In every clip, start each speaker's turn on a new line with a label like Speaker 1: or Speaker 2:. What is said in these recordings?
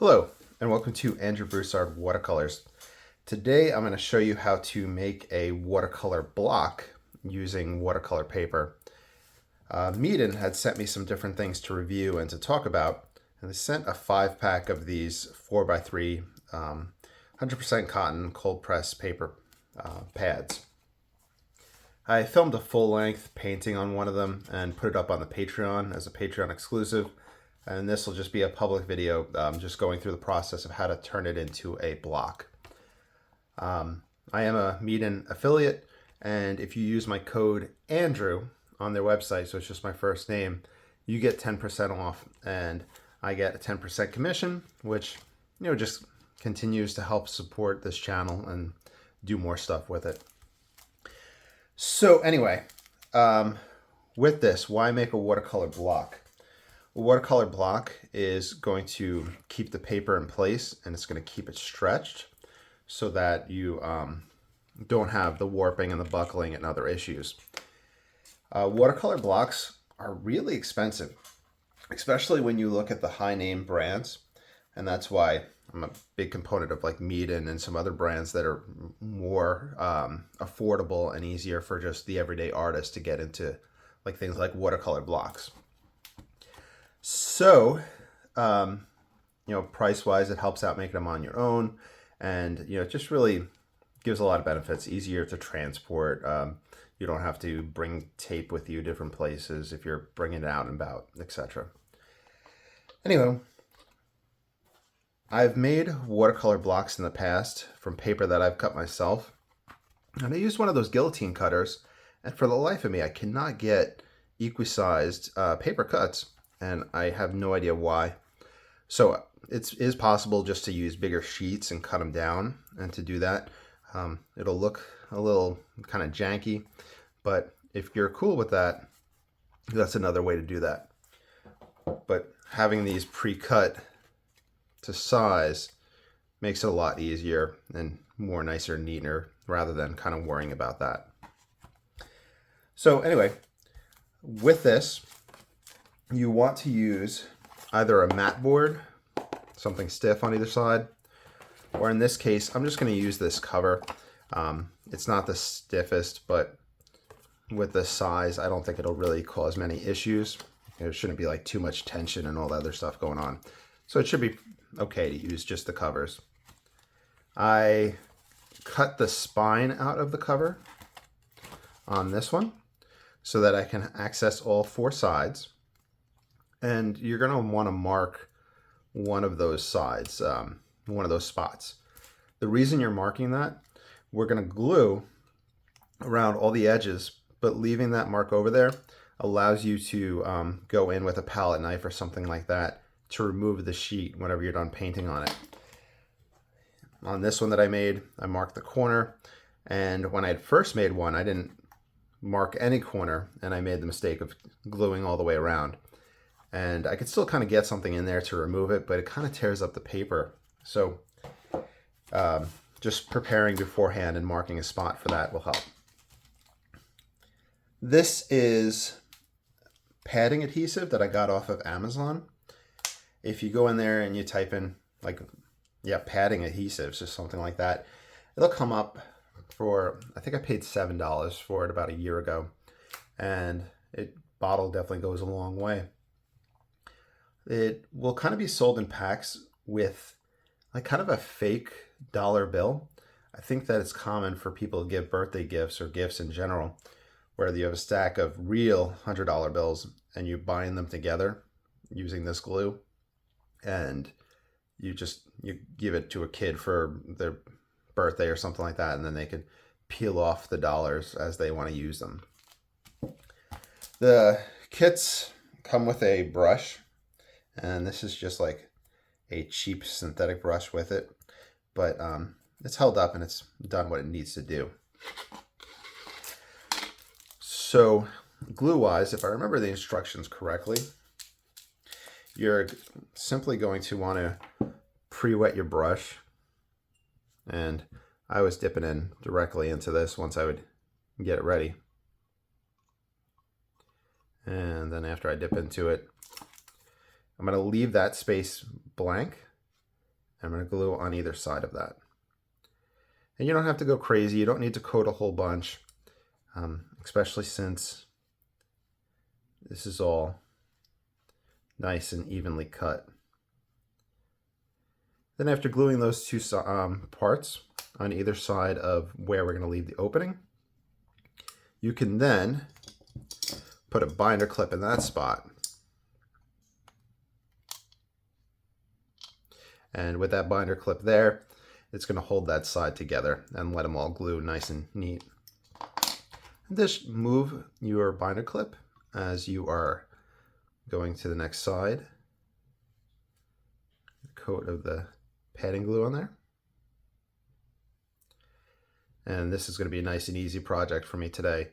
Speaker 1: Hello, and welcome to Andrew Broussard Watercolors. Today I'm going to show you how to make a watercolor block using watercolor paper. Meeden had sent me some different things to review and to talk about, and they sent a 5-pack of these 4x3 100% cotton cold press paper pads. I filmed a full-length painting on one of them and put it up on the Patreon as a Patreon exclusive. And this will just be a public video, just going through the process of how to turn it into a block. I am a Meeden affiliate, and if you use my code Andrew on their website, so it's just my first name, you get 10% off, and I get a 10% commission, which just continues to help support this channel and do more stuff with it. So anyway, with this, why make a watercolor block? A watercolor block is going to keep the paper in place, and it's going to keep it stretched so that you don't have the warping and the buckling and other issues. Watercolor blocks are really expensive, especially when you look at the high name brands, and that's why I'm a big component of like Meeden and some other brands that are more affordable and easier for just the everyday artist to get into, like things like watercolor blocks. So, price-wise, it helps out making them on your own, and it just really gives a lot of benefits. Easier to transport. You don't have to bring tape with you different places if you're bringing it out and about, etc. Anyway, I've made watercolor blocks in the past from paper that I've cut myself, and I used one of those guillotine cutters, and for the life of me, I cannot get equal-sized paper cuts. And I have no idea why. So it is possible just to use bigger sheets and cut them down. And to do that, it'll look a little kind of janky. But if you're cool with that, that's another way to do that. But having these pre-cut to size makes it a lot easier and more nicer and neater rather than kind of worrying about that. So anyway, with this, you want to use either a mat board, something stiff on either side, or in this case, I'm just going to use this cover. It's not the stiffest, but with the size, I don't think it'll really cause many issues. There shouldn't be like too much tension and all the other stuff going on. So it should be okay to use just the covers. I cut the spine out of the cover on this one so that I can access all 4 sides. And you're going to want to mark one of those sides, one of those spots. The reason you're marking that, we're going to glue around all the edges, but leaving that mark over there allows you to go in with a palette knife or something like that to remove the sheet whenever you're done painting on it. On this one that I made, I marked the corner, and when I had first made one, I didn't mark any corner, and I made the mistake of gluing all the way around. And I could still kind of get something in there to remove it, but it kind of tears up the paper. So just preparing beforehand and marking a spot for that will help. This is padding adhesive that I got off of Amazon. If you go in there and you type in padding adhesives or something like that, it'll come up for, I think I paid $7 for it about a year ago. And bottle definitely goes a long way. It will kind of be sold in packs with like kind of a fake dollar bill. I think that it's common for people to give birthday gifts or gifts in general, where you have a stack of real $100 bills and you bind them together using this glue, and you give it to a kid for their birthday or something like that, and then they can peel off the dollars as they want to use them. The kits come with a brush. And this is just like a cheap synthetic brush with it, but it's held up and it's done what it needs to do. So glue-wise, if I remember the instructions correctly, you're simply going to want to pre-wet your brush. And I was dipping in directly into this once I would get it ready. And then after I dip into it, I'm going to leave that space blank I'm going to glue on either side of that. And you don't have to go crazy. You don't need to coat a whole bunch, especially since this is all nice and evenly cut. Then after gluing those two parts on either side of where we're going to leave the opening, you can then put a binder clip in that spot. And with that binder clip there, it's going to hold that side together and let them all glue nice and neat. And just move your binder clip as you are going to the next side. Coat of the padding glue on there. And this is going to be a nice and easy project for me today,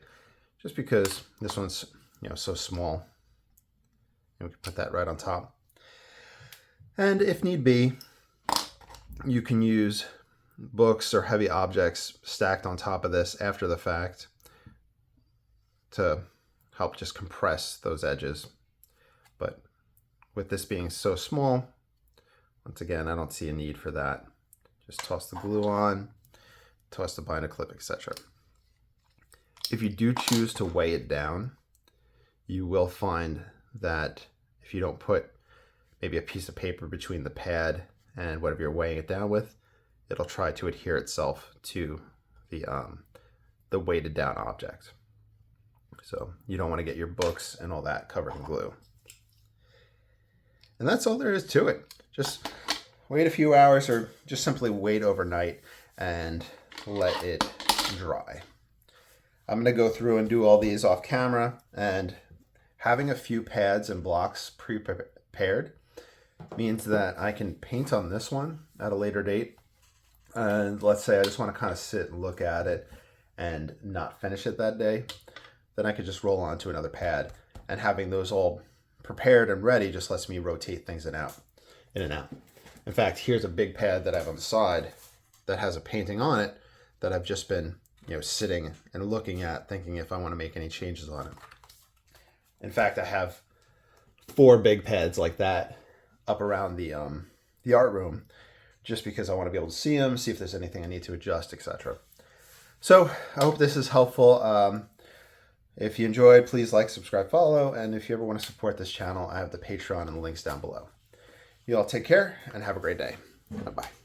Speaker 1: just because this one's so small. And we can put that right on top. And if need be, you can use books or heavy objects stacked on top of this after the fact to help just compress those edges. But with this being so small, once again, I don't see a need for that. Just toss the glue on, toss the binder clip, etc. If you do choose to weigh it down, you will find that if you don't put maybe a piece of paper between the pad and whatever you're weighing it down with, it'll try to adhere itself to the weighted down object. So you don't want to get your books and all that covered in glue. And that's all there is to it. Just wait a few hours, or just simply wait overnight and let it dry. I'm going to go through and do all these off camera, and having a few pads and blocks pre-prepared means that I can paint on this one at a later date. And let's say I just want to kind of sit and look at it and not finish it that day, then I could just roll on to another pad. And having those all prepared and ready just lets me rotate things in and out. In fact, here's a big pad that I have on the side that has a painting on it that I've just been sitting and looking at, thinking if I want to make any changes on it. In fact, I have 4 big pads like that up around the art room, just because I want to be able to see them, see if there's anything I need to adjust, etc. So I hope this is helpful. If you enjoyed, please like, subscribe, follow, and if you ever want to support this channel, I have the Patreon and the links down below. You all take care and have a great day. Bye-bye.